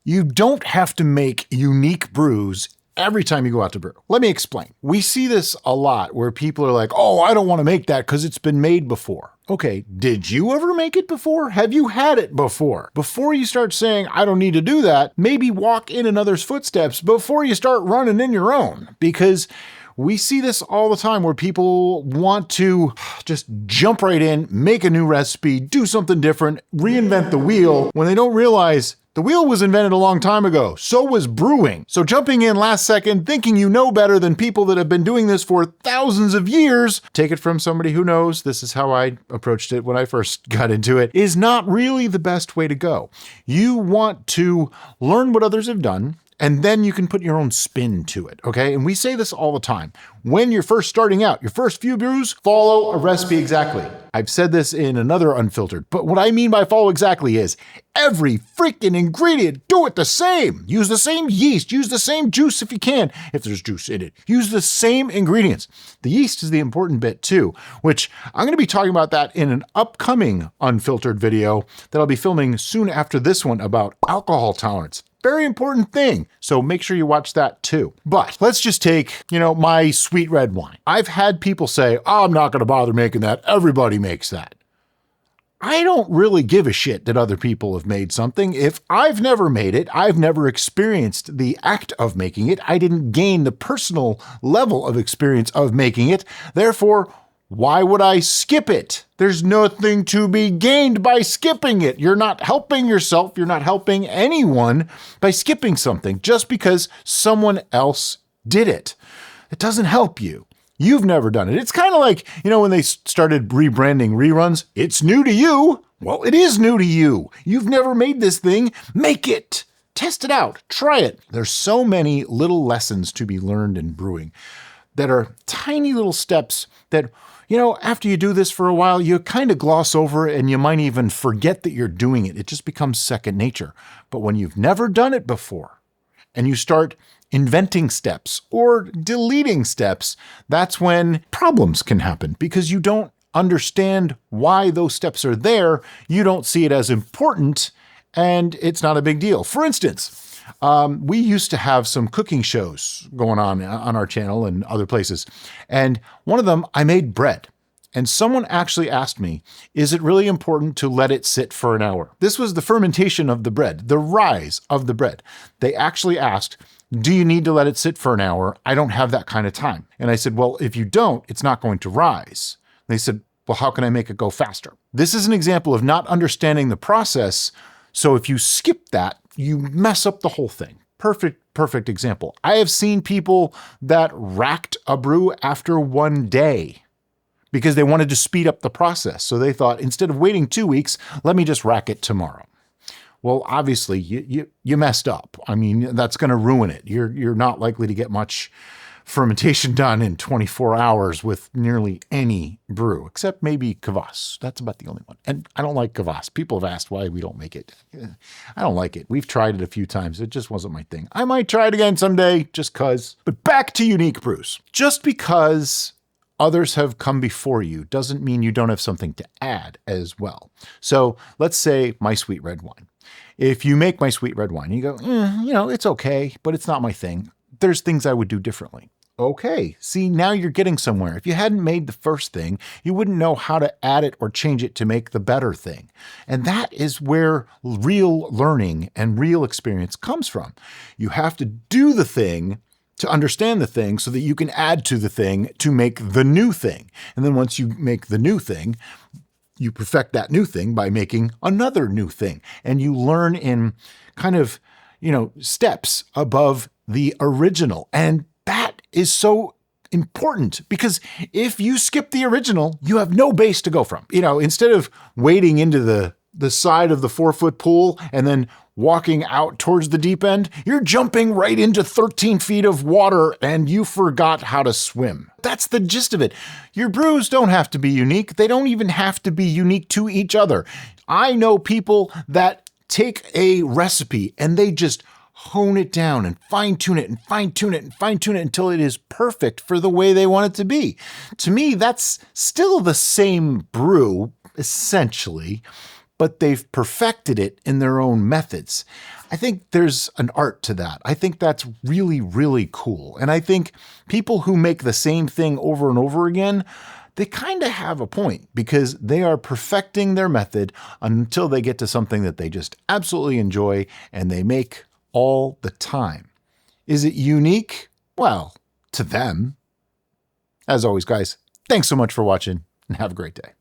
You don't have to make unique brews every time you go out to brew. Let me explain. We see this a lot where people are like, oh, I don't want to make that because it's been made before. Okay, did you ever make it before? Have you had it before? Before you start saying, I don't need to do that, maybe walk in another's footsteps before you start running in your own. Because we see this all the time where people want to just jump right in, make a new recipe, do something different, reinvent the wheel when they don't realize the wheel was invented a long time ago. So was brewing. So jumping in last second, thinking you know better than people that have been doing this for thousands of years, take it from somebody who knows, this is how I approached it when I first got into it, is not really the best way to go. You want to learn what others have done, and then you can put your own spin to it, okay? And we say this all the time. When you're first starting out, your first few brews, follow a recipe exactly. I've said this in another Unfiltered, but what I mean by follow exactly is every freaking ingredient, do it the same. Use the same yeast, use the same juice if you can, if there's juice in it. Use the same ingredients. The yeast is the important bit too, which I'm going to be talking about that in an upcoming Unfiltered video that I'll be filming soon after this one about alcohol tolerance. Very important thing. So make sure you watch that too. But let's just take, my sweet red wine. I've had people say, oh, I'm not going to bother making that. Everybody makes that. I don't really give a shit that other people have made something. If I've never made it, I've never experienced the act of making it. I didn't gain the personal level of experience of making it. Therefore, why would I skip it? There's nothing to be gained by skipping it. You're not helping yourself. You're not helping anyone by skipping something just because someone else did it. It doesn't help you. You've never done it. It's kind of like, when they started rebranding reruns, it's new to you. Well, it is new to you. You've never made this thing. Make it. Test it out. Try it. There's so many little lessons to be learned in brewing that are tiny little steps that after you do this for a while, you kind of gloss over and you might even forget that you're doing it. It just becomes second nature. But when you've never done it before and you start inventing steps or deleting steps, that's when problems can happen because you don't understand why those steps are there. You don't see it as important and it's not a big deal. For instance, we used to have some cooking shows going on our channel and other places. And one of them, I made bread. And someone actually asked me, is it really important to let it sit for an hour? This was the fermentation of the bread, the rise of the bread. They actually asked, do you need to let it sit for an hour? I don't have that kind of time. And I said, well, if you don't, it's not going to rise. And they said, well, how can I make it go faster? This is an example of not understanding the process. So if you skip that, you mess up the whole thing. Perfect example. I have seen people that racked a brew after one day because they wanted to speed up the process. So they thought, instead of waiting 2 weeks, let me just rack it tomorrow. Well, obviously you messed up. I mean, that's going to ruin it. You're not likely to get much fermentation done in 24 hours with nearly any brew, except maybe kvass. That's about the only one. And I don't like kvass. People have asked why we don't make it. I don't like it. We've tried it a few times. It just wasn't my thing. I might try it again someday just cause. But back to unique brews. Just because others have come before you doesn't mean you don't have something to add as well. So let's say my sweet red wine. If you make my sweet red wine, you go, it's okay, but it's not my thing. There's things I would do differently. Okay, see, now you're getting somewhere. If you hadn't made the first thing, you wouldn't know how to add it or change it to make the better thing. And that is where real learning and real experience comes from. You have to do the thing to understand the thing so that you can add to the thing to make the new thing. And then once you make the new thing, you perfect that new thing by making another new thing. And you learn in kind of, steps above the original. And that is so important because if you skip the original, you have no base to go from. Instead of wading into the side of the 4-foot pool and then walking out towards the deep end, you're jumping right into 13 feet of water and you forgot how to swim. That's the gist of it. Your brews don't have to be unique. They don't even have to be unique to each other. I know people that take a recipe and they just hone it down and fine tune it and fine tune it and fine tune it until it is perfect for the way they want it to be. To me, that's still the same brew, essentially, but they've perfected it in their own methods. I think there's an art to that. I think that's really, really cool. And I think people who make the same thing over and over again, they kind of have a point because they are perfecting their method until they get to something that they just absolutely enjoy and they make all the time. Is it unique? Well, to them. As always, guys, thanks so much for watching and have a great day.